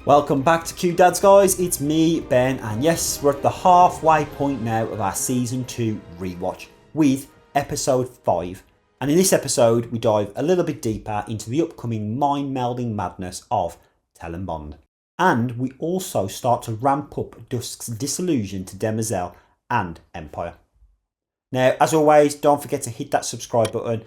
Welcome back to Q Dads, guys. It's me, Ben, and yes, we're at the halfway point now of our Season 2 rewatch with Episode 5. And in this episode, we dive a little bit deeper into the upcoming mind-melding madness of Tellem Bond. And we also start to ramp up Dusk's disillusion to Demerzel and Empire. Now, as always, don't forget to hit that subscribe button,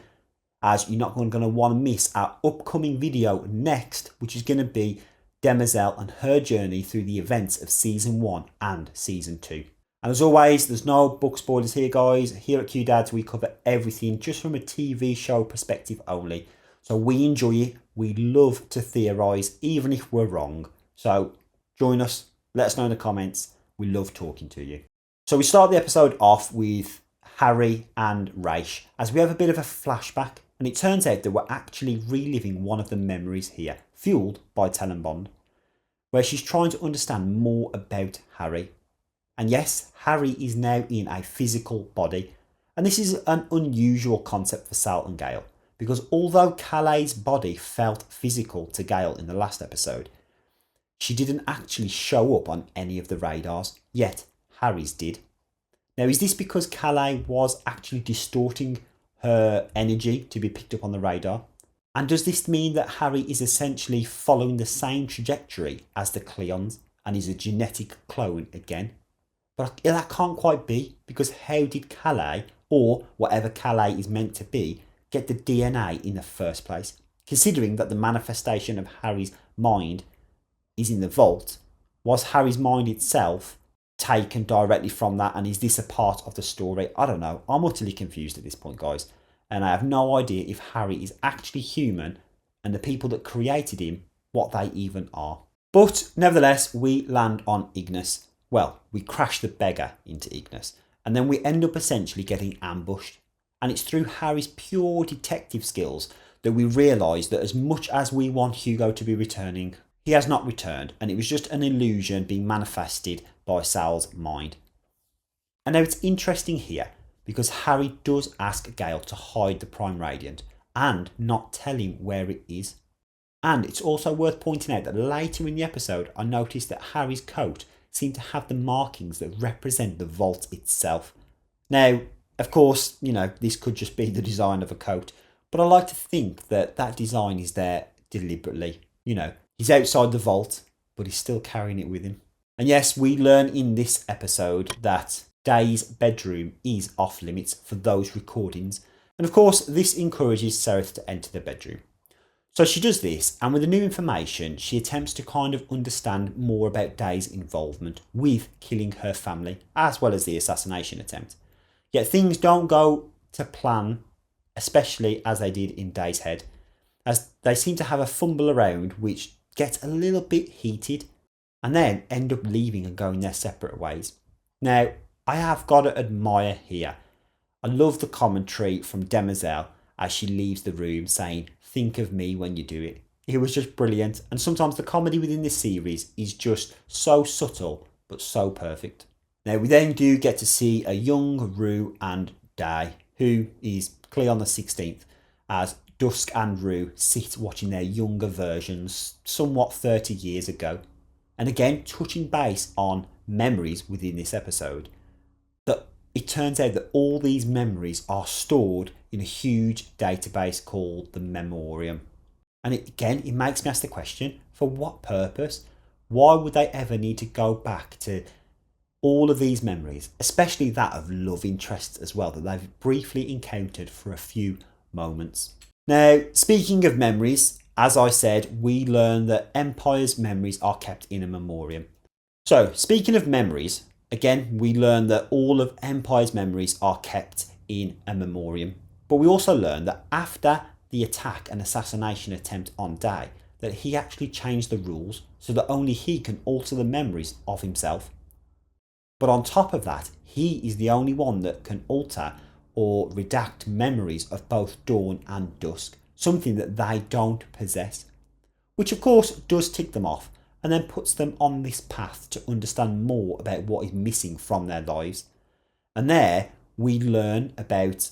as you're not going to want to miss our upcoming video next, which is going to be Demerzel and her journey through the events of Season 1 and Season 2. And as always, there's no book spoilers here, guys. Here at Q Dads, we cover everything just from a TV show perspective only. So we enjoy it. We love to theorise, even if we're wrong. So join us. Let us know in the comments. We love talking to you. So we start the episode off with Harry and Raish, as we have a bit of a flashback. And it turns out that we're actually reliving one of the memories here, fueled by Tellem Bond, where she's trying to understand more about Harry. And yes, Harry is now in a physical body. And this is an unusual concept for Sal and Gale, because although Calais' body felt physical to Gale in the last episode, she didn't actually show up on any of the radars, yet Harry's did. Now, is this because Calais was actually distorting her energy to be picked up on the radar? And does this mean that Harry is essentially following the same trajectory as the Cleons and is a genetic clone again? But that can't quite be, because how did Calais, or whatever Calais is meant to be, get the DNA in the first place? Considering that the manifestation of Harry's mind is in the vault, was Harry's mind itself taken directly from that, and is this a part of the story? I don't know. I'm utterly confused at this point, guys. And I have no idea if Harry is actually human and the people that created him, what they even are. But nevertheless, we land on Ignis. Well, we crash the beggar into Ignis, and then we end up essentially getting ambushed. And it's through Harry's pure detective skills that we realise that as much as we want Hugo to be returning, he has not returned, and it was just an illusion being manifested by Sal's mind. And now it's interesting here, because Harry does ask Gale to hide the Prime Radiant and not tell him where it is. And it's also worth pointing out that later in the episode, I noticed that Harry's coat seemed to have the markings that represent the vault itself. Now, of course, this could just be the design of a coat, but I like to think that that design is there deliberately. He's outside the vault, but he's still carrying it with him. And yes, we learn in this episode that Day's bedroom is off limits for those recordings, and of course this encourages Sereth to enter the bedroom. So she does this, and with the new information she attempts to kind of understand more about Day's involvement with killing her family, as well as the assassination attempt. Yet things don't go to plan, especially as they did in Day's head, as they seem to have a fumble around which gets a little bit heated, and then end up leaving and going their separate ways. Now, I have got to admire here. I love the commentary from Demerzel as she leaves the room saying, "Think of me when you do it." It was just brilliant, and sometimes the comedy within this series is just so subtle but so perfect. Now we then do get to see a young Rue and Day, who is Cleon the 16th, as Dusk and Rue sit watching their younger versions somewhat 30 years ago. And again, touching base on memories within this episode, that it turns out that all these memories are stored in a huge database called the Memoriam. And it makes me ask the question, for what purpose? Why would they ever need to go back to all of these memories, especially that of love interests as well, that they've briefly encountered for a few moments? Now, speaking of memories, as I said, we learn that Empire's memories are kept in a memoriam. So, speaking of memories, again, we learn that all of Empire's memories are kept in a memoriam. But we also learn that after the attack and assassination attempt on Day, that he actually changed the rules so that only he can alter the memories of himself. But on top of that, he is the only one that can alter or redact memories of both Dawn and Dusk, something that they don't possess. Which of course does tick them off, and then puts them on this path to understand more about what is missing from their lives. And there we learn about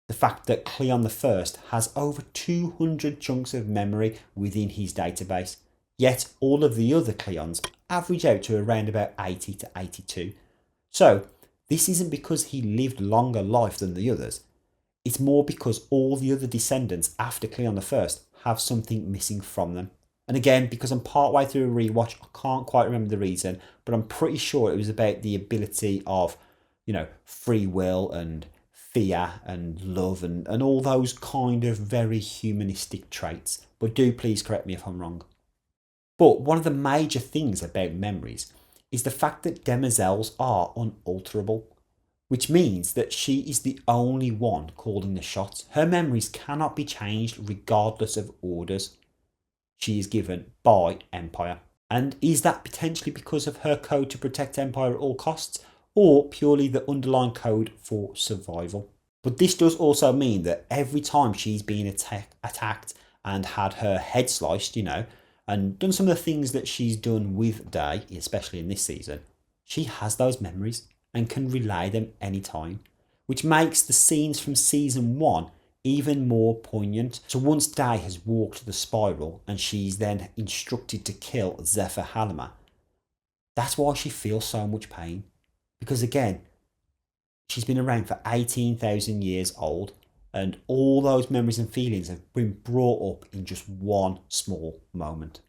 the fact that Cleon the First has over 200 chunks of memory within his database. Yet all of the other Cleons average out to around about 80 to 82. So this isn't because he lived longer life than the others. It's more because all the other descendants after Cleon I have something missing from them. And again, because I'm partway through a rewatch, I can't quite remember the reason, but I'm pretty sure it was about the ability of, free will and fear and love and all those kind of very humanistic traits. But do please correct me if I'm wrong. But one of the major things about memories is the fact that Demerzels are unalterable, which means that she is the only one calling the shots. Her memories cannot be changed regardless of orders she is given by Empire. And is that potentially because of her code to protect Empire at all costs, or purely the underlying code for survival? But this does also mean that every time she's been attacked and had her head sliced, and done some of the things that she's done with Day, especially in this season, she has those memories and can relay them anytime, which makes the scenes from season 1 even more poignant. So once Day has walked the spiral and she's then instructed to kill Zephyr Halima, that's why she feels so much pain. Because again, she's been around for 18,000 years old, and all those memories and feelings have been brought up in just one small moment.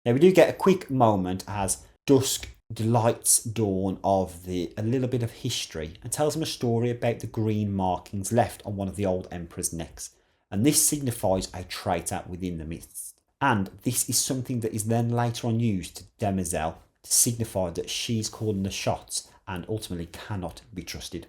Now we do get a quick moment as dusk delights Dawn of a little bit of history and tells him a story about the green markings left on one of the old Emperor's necks. And this signifies a traitor within the mist. And this is something that is then later on used to Demerzel to signify that she's calling the shots and ultimately cannot be trusted.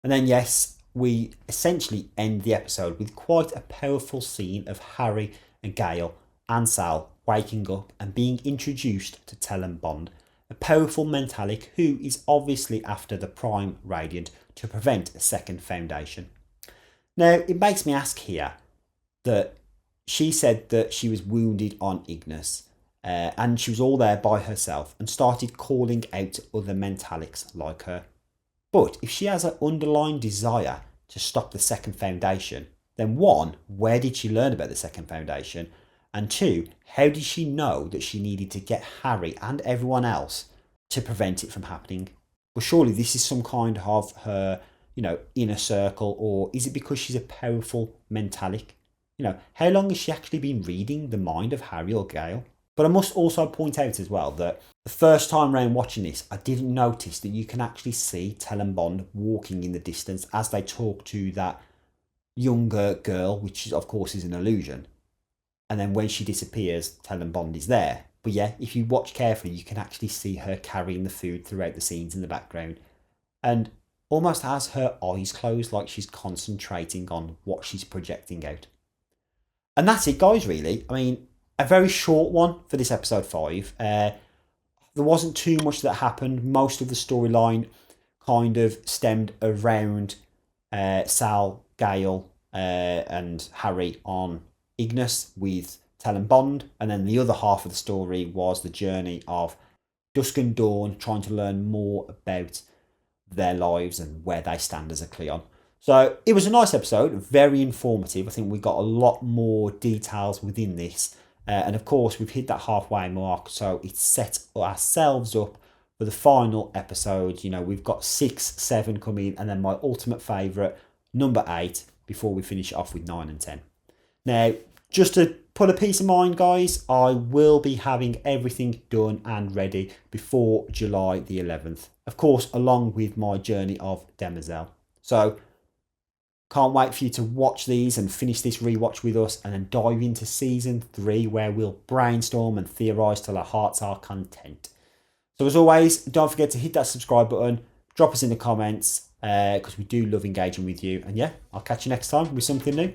And then yes, we essentially end the episode with quite a powerful scene of Harry and Gale and Sal waking up and being introduced to Tellem Bond, a powerful Mentalic who is obviously after the Prime Radiant to prevent a second Foundation. Now, it makes me ask here that she said that she was wounded on Ignis and she was all there by herself and started calling out to other Mentalics like her. But if she has an underlying desire to stop the second Foundation, then 1, where did she learn about the second Foundation? And 2, how did she know that she needed to get Harry and everyone else to prevent it from happening? Well, surely this is some kind of her, inner circle, or is it because she's a powerful Mentalic? How long has she actually been reading the mind of Harry or Gale? But I must also point out as well that the first time round watching this, I didn't notice that you can actually see Tellem Bond walking in the distance as they talk to that younger girl, which of course is an illusion. And then when she disappears, Tellem Bond is there. But yeah, if you watch carefully, you can actually see her carrying the food throughout the scenes in the background. And almost has her eyes closed, like she's concentrating on what she's projecting out. And that's it, guys, really. I mean, a very short one for this episode 5. There wasn't too much that happened. Most of the storyline kind of stemmed around Sal, Gale, and Harry on Ignis with Tellem Bond, and then the other half of the story was the journey of Dusk and Dawn trying to learn more about their lives and where they stand as a Cleon. So it was a nice episode, very informative. I think we got a lot more details within this, and of course we've hit that halfway mark, so it's set ourselves up for the final episode. We've got 6, 7 coming, and then my ultimate favourite, number 8, before we finish it off with 9 and 10. Now, just to put a peace of mind, guys, I will be having everything done and ready before July the 11th. Of course, along with my journey of Demerzel. So, can't wait for you to watch these and finish this rewatch with us and then dive into Season 3 where we'll brainstorm and theorise till our hearts are content. So as always, don't forget to hit that subscribe button, drop us in the comments because we do love engaging with you. And yeah, I'll catch you next time with something new.